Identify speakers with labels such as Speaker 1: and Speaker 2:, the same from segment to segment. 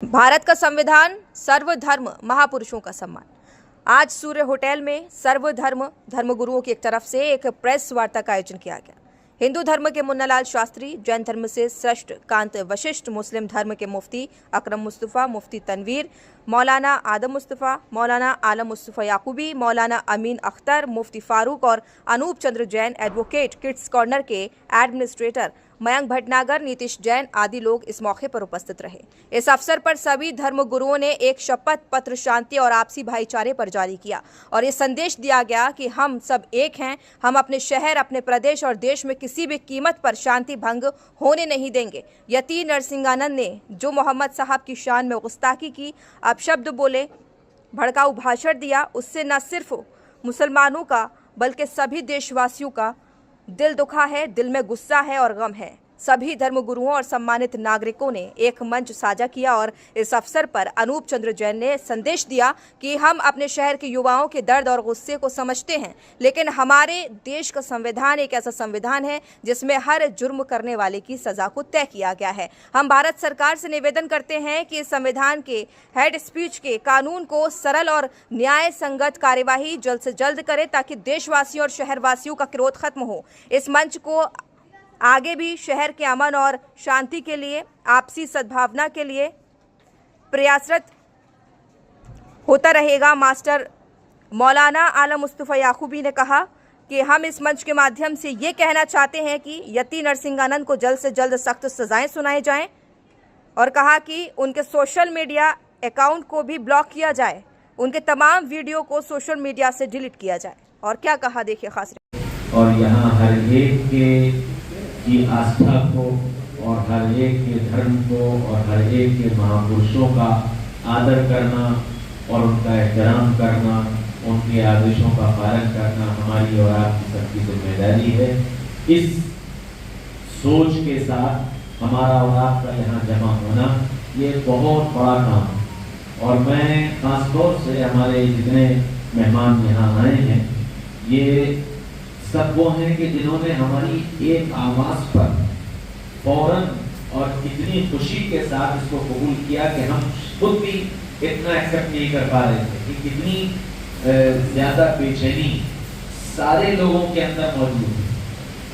Speaker 1: भारत का संविधान सर्वधर्म महापुरुषों का सम्मान। आज सूर्य होटल में सर्वधर्म धर्मगुरुओं की एक तरफ से एक प्रेस वार्ता का आयोजन किया गया। हिंदू धर्म के मुन्नालाल शास्त्री, जैन धर्म से श्रेष्ठ कांत वशिष्ठ, मुस्लिम धर्म के मुफ्ती अकरम मुस्तफ़ा, मुफ्ती तनवीर, मौलाना आदम मुस्तफ़ा, मौलाना आलम मुस्तफ़ा याकूबी, मौलाना अमीन अख्तर, मुफ्ती फारूक और अनूप चंद्र जैन, एडवोकेट, किड्स कॉर्नर के एडमिनिस्ट्रेटर मयंक भटनागर, नीतीश जैन आदि लोग इस मौके पर उपस्थित रहे। इस अवसर पर सभी धर्म गुरुओं ने एक शपथ पत्र शांति और आपसी भाईचारे पर जारी किया और ये संदेश दिया गया कि हम सब एक हैं। हम अपने शहर, अपने प्रदेश और देश में किसी भी कीमत पर शांति भंग होने नहीं देंगे। यति नरसिंहानंद ने जो मोहम्मद साहब की शान में गुस्ताखी की, अपशब्द बोले, भड़काऊ भाषण दिया, उससे न सिर्फ मुसलमानों का बल्कि सभी देशवासियों का दिल दुखा है, दिल में गुस्सा है और गम है। सभी धर्मगुरुओं और सम्मानित नागरिकों ने एक मंच साझा किया और इस अवसर पर अनूप चंद्र जैन ने संदेश दिया कि हम अपने शहर के युवाओं के दर्द और गुस्से को समझते हैं, लेकिन हमारे देश का संविधान एक ऐसा संविधान है जिसमें हर जुर्म करने वाले की सजा को तय किया गया है। हम भारत सरकार से निवेदन करते हैं कि इस संविधान के हेड स्पीच के कानून को सरल और न्याय संगत कार्यवाही जल्द से जल्द करे ताकि देशवासियों और शहरवासियों का क्रोध खत्म हो। इस मंच को आगे भी शहर के अमन और शांति के लिए, आपसी सद्भावना के लिए प्रयासरत होता रहेगा। मास्टर मौलाना आलम मुस्तफ़ा याकूबी ने कहा कि हम इस मंच के माध्यम से ये कहना चाहते हैं कि यति नरसिंहानंद को जल्द से जल्द सख्त सजाएं सुनाई जाएं और कहा कि उनके सोशल मीडिया अकाउंट को भी ब्लॉक किया जाए, उनके तमाम वीडियो को सोशल मीडिया से डिलीट किया जाए। और क्या कहा, देखिए खास।
Speaker 2: और यहाँ हर एक की आस्था को और हर एक के धर्म को और हर एक के महापुरुषों का आदर करना और उनका एहतराम करना, उनके आदेशों का पालन करना हमारी और आपकी सबकी जिम्मेदारी है। इस सोच के साथ हमारा और आपका यहाँ जमा होना ये बहुत बड़ा काम है और मैं खासतौर से हमारे जितने मेहमान यहाँ आए हैं ये सब वो हैं कि जिन्होंने हमारी एक आवाज़ पर फौरन और इतनी खुशी के साथ इसको कबूल किया कि हम खुद भी इतना एक्सेप्ट नहीं कर पा रहे थे कि कितनी ज़्यादा बेचैनी सारे लोगों के अंदर मौजूद है।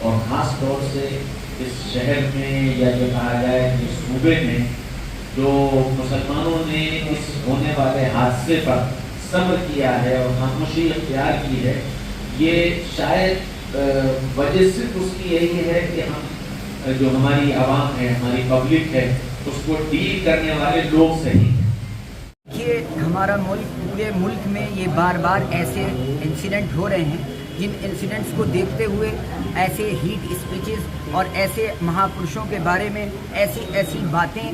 Speaker 2: और ख़ास तौर से इस शहर में या जो कहा जाए कि सूबे में जो मुसलमानों ने इस होने वाले हादसे पर सब्र किया है और खामोशी अख्तियार की है, ये शायद वजह सिर्फ उसकी यही है कि हम जो हमारी आवाम है, हमारी पब्लिक है, उसको डील करने वाले लोग सही हैं।
Speaker 3: ये हमारा मुल्क, पूरे मुल्क में ये बार बार ऐसे इंसिडेंट हो रहे हैं जिन इंसिडेंट्स को देखते हुए ऐसे हीट स्पीचेस और ऐसे महापुरुषों के बारे में ऐसी बातें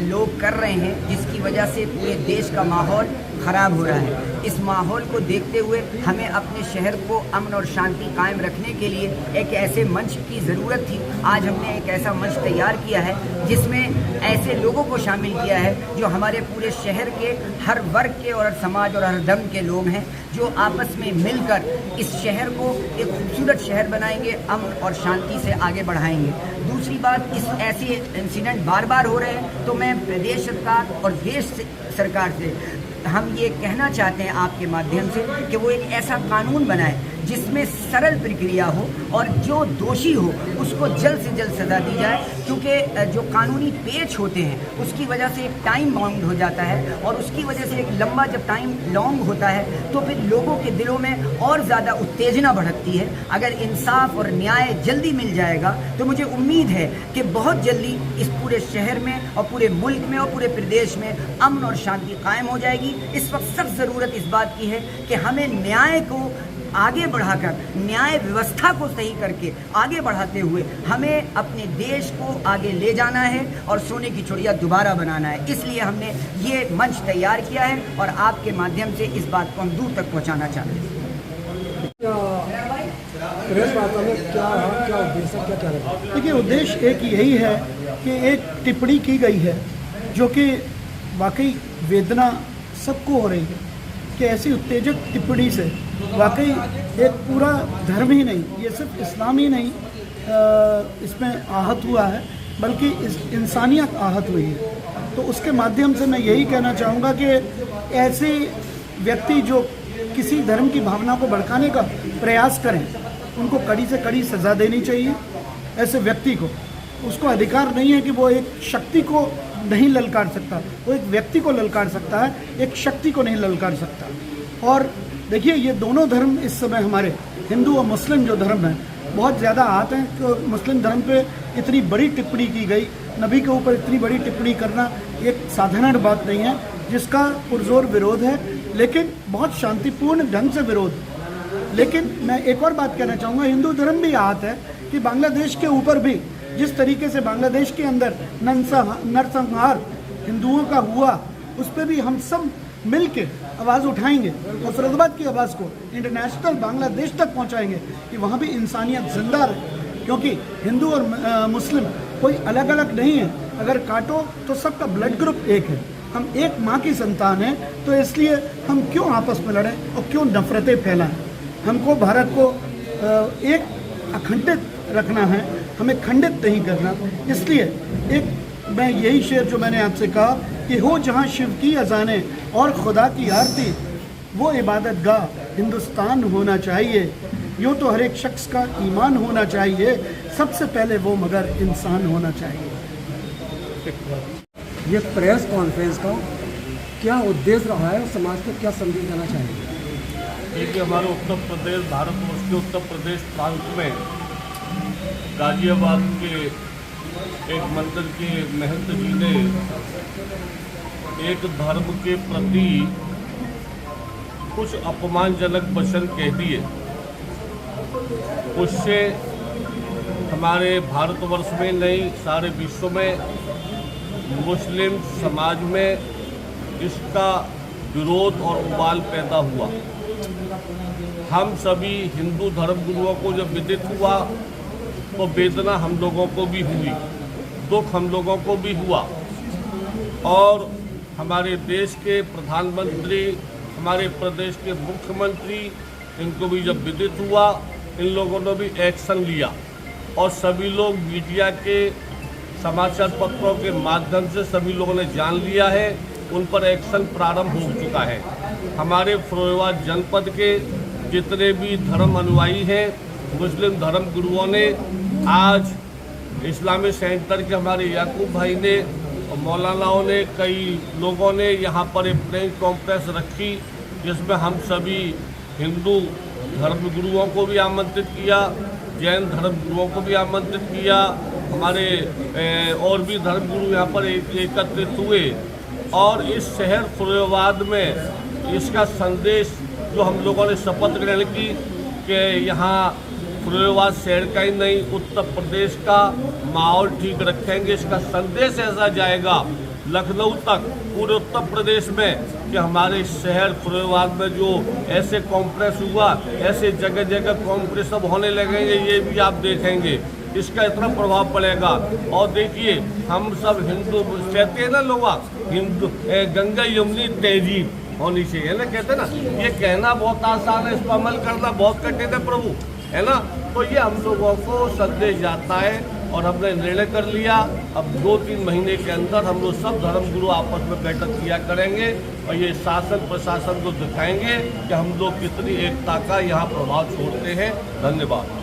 Speaker 3: लोग कर रहे हैं जिसकी वजह से पूरे देश का माहौल ख़राब हो रहा है। इस माहौल को देखते हुए हमें अपने शहर को अमन और शांति कायम रखने के लिए एक ऐसे मंच की ज़रूरत थी। आज हमने एक ऐसा मंच तैयार किया है जिसमें ऐसे लोगों को शामिल किया है जो हमारे पूरे शहर के हर वर्ग के और हर समाज और हर धर्म के लोग हैं, जो आपस में मिलकर इस शहर को एक खूबसूरत शहर बनाएंगे, अमन और शांति से आगे बढ़ाएंगे। दूसरी बात, इस ऐसे इंसिडेंट बार बार हो रहे हैं तो मैं प्रदेश सरकार और देश सरकार से हम ये कहना चाहते हैं आपके माध्यम से कि वो एक ऐसा कानून बनाए जिसमें सरल प्रक्रिया हो और जो दोषी हो उसको जल्द से जल्द सज़ा दी जाए, क्योंकि जो कानूनी पेच होते हैं उसकी वजह से एक टाइम बाउंड हो जाता है और उसकी वजह से एक लंबा जब टाइम लॉन्ग होता है तो फिर लोगों के दिलों में और ज़्यादा उत्तेजना भड़कती है। अगर इंसाफ और न्याय जल्दी मिल जाएगा तो मुझे उम्मीद है कि बहुत जल्दी इस पूरे शहर में और पूरे मुल्क में और पूरे प्रदेश में अमन और शांति कायम हो जाएगी। इस वक्त सब ज़रूरत इस बात की है कि हमें न्याय को आगे बढ़ाकर, न्याय व्यवस्था को सही करके आगे बढ़ाते हुए हमें अपने देश को आगे ले जाना है और सोने की चिड़िया दोबारा बनाना है। इसलिए हमने ये मंच तैयार किया है और आपके माध्यम से इस बात को हम दूर तक पहुंचाना चाहते हैं।
Speaker 4: देखिए, उद्देश्य एक यही है कि एक टिप्पणी की गई है जो कि वाकई वेदना सबको हो रही है कि ऐसी उत्तेजक टिप्पणी से वाकई एक पूरा धर्म ही नहीं, ये सिर्फ इस्लाम ही नहीं इसमें आहत हुआ है, बल्कि इंसानियत आहत हुई है। तो उसके माध्यम से मैं यही कहना चाहूँगा कि ऐसे व्यक्ति जो किसी धर्म की भावना को भड़काने का प्रयास करें, उनको कड़ी से कड़ी सज़ा देनी चाहिए। ऐसे व्यक्ति को, उसको अधिकार नहीं है कि वो एक शक्ति को नहीं ललकार सकता, वो एक व्यक्ति को ललकार सकता है, एक शक्ति को नहीं ललकार सकता। और देखिए, ये दोनों धर्म इस समय हमारे हिंदू और मुस्लिम जो धर्म हैं बहुत ज़्यादा आते हैं कि मुस्लिम धर्म पे इतनी बड़ी टिप्पणी की गई, नबी के ऊपर इतनी बड़ी टिप्पणी करना एक साधारण बात नहीं है, जिसका पुरजोर विरोध है, लेकिन बहुत शांतिपूर्ण ढंग से विरोध। लेकिन मैं एक और बात कहना चाहूँगा, हिंदू धर्म भी आहत है कि बांग्लादेश के ऊपर भी जिस तरीके से बांग्लादेश के अंदर नरसंहार हिंदुओं का हुआ, उस पर भी हम सब मिल के आवाज़ उठाएंगे और फिरोजाबाद की आवाज़ को इंटरनेशनल बांग्लादेश तक पहुंचाएंगे कि वहाँ भी इंसानियत जिंदा रहे। क्योंकि हिंदू और मुस्लिम कोई अलग अलग नहीं है, अगर काटो तो सबका ब्लड ग्रुप एक है, हम एक माँ की संतान हैं। तो इसलिए हम क्यों आपस में लड़ें और क्यों नफरतें फैलाएं। हमको भारत को एक अखंडित रखना है, हमें खंडित नहीं करना। इसलिए एक मैं यही शेर जो मैंने आपसे कहा कि हो जहाँ शिव की अजाने और खुदा की आरती, वो इबादत गाह हिंदुस्तान होना चाहिए। यूँ तो हर एक शख्स का ईमान होना चाहिए, सबसे पहले वो मगर इंसान होना चाहिए।
Speaker 5: ये प्रेस कॉन्फ्रेंस का क्या उद्देश्य रहा है और समाज को क्या संदेश देना चाहिए?
Speaker 6: देखिए, हमारे उत्तर प्रदेश, भारतवर्ष के उत्तर प्रदेश प्रांत में गाजियाबाद के एक मंदिर के महंत जी ने एक धर्म के प्रति कुछ अपमानजनक वचन कह दिए। उससे हमारे भारतवर्ष में नहीं, सारे विश्व में, मुस्लिम समाज में इसका विरोध और उबाल पैदा हुआ। हम सभी हिंदू धर्मगुरुओं को जब विदित हुआ तो वेदना हम लोगों को भी हुई, दुख हम लोगों को भी हुआ। और हमारे देश के प्रधानमंत्री, हमारे प्रदेश के मुख्यमंत्री, इनको भी जब विदित हुआ, इन लोगों ने भी एक्शन लिया और सभी लोग मीडिया के समाचार पत्रों के माध्यम से सभी लोगों ने जान लिया है, उन पर एक्शन प्रारंभ हो चुका है। हमारे फिरोजाबाद जनपद के जितने भी धर्म अनुयायी हैं, मुस्लिम धर्म गुरुओं ने आज इस्लामिक सेंटर के हमारे याकूब भाई ने और मौलानाओं ने, कई लोगों ने यहाँ पर एक प्रेस कॉन्फ्रेंस रखी, जिसमें हम सभी हिंदू धर्म गुरुओं को भी आमंत्रित किया, जैन धर्म गुरुओं को भी आमंत्रित किया, हमारे और भी धर्म गुरु यहाँ पर एकत्रित हुए। और इस शहर फिरोजाबाद में इसका संदेश जो हम लोगों ने शपथ ग्रहण की कि यहाँ फिरोजाबाद शहर का ही नहीं, उत्तर प्रदेश का माहौल ठीक रखेंगे, इसका संदेश ऐसा जाएगा लखनऊ तक, पूरे उत्तर प्रदेश में, कि हमारे शहर फिरोजाबाद में जो ऐसे कॉन्फ्रेंस हुआ, ऐसे जगह जगह कॉन्फ्रेंस सब होने लगेंगे, ये भी आप देखेंगे, इसका इतना प्रभाव पड़ेगा। और देखिए, हम सब हिंदू कहते हैं ना लोग, हिंदू गंगा यमुनी तहजीब होनी चाहिए, है ना, कहते हैं ना। ये कहना बहुत आसान है, इस पर अमल करना बहुत कठिन है प्रभु, है ना। तो ये हम लोगों को संदेश जाता है और हमने निर्णय कर लिया, अब 2-3 महीने के अंदर हम लोग सब धर्मगुरु आपस में बैठक किया करेंगे और ये शासन प्रशासन को दिखाएंगे कि हम लोग कितनी एकता का यहाँ प्रभाव छोड़ते हैं। धन्यवाद।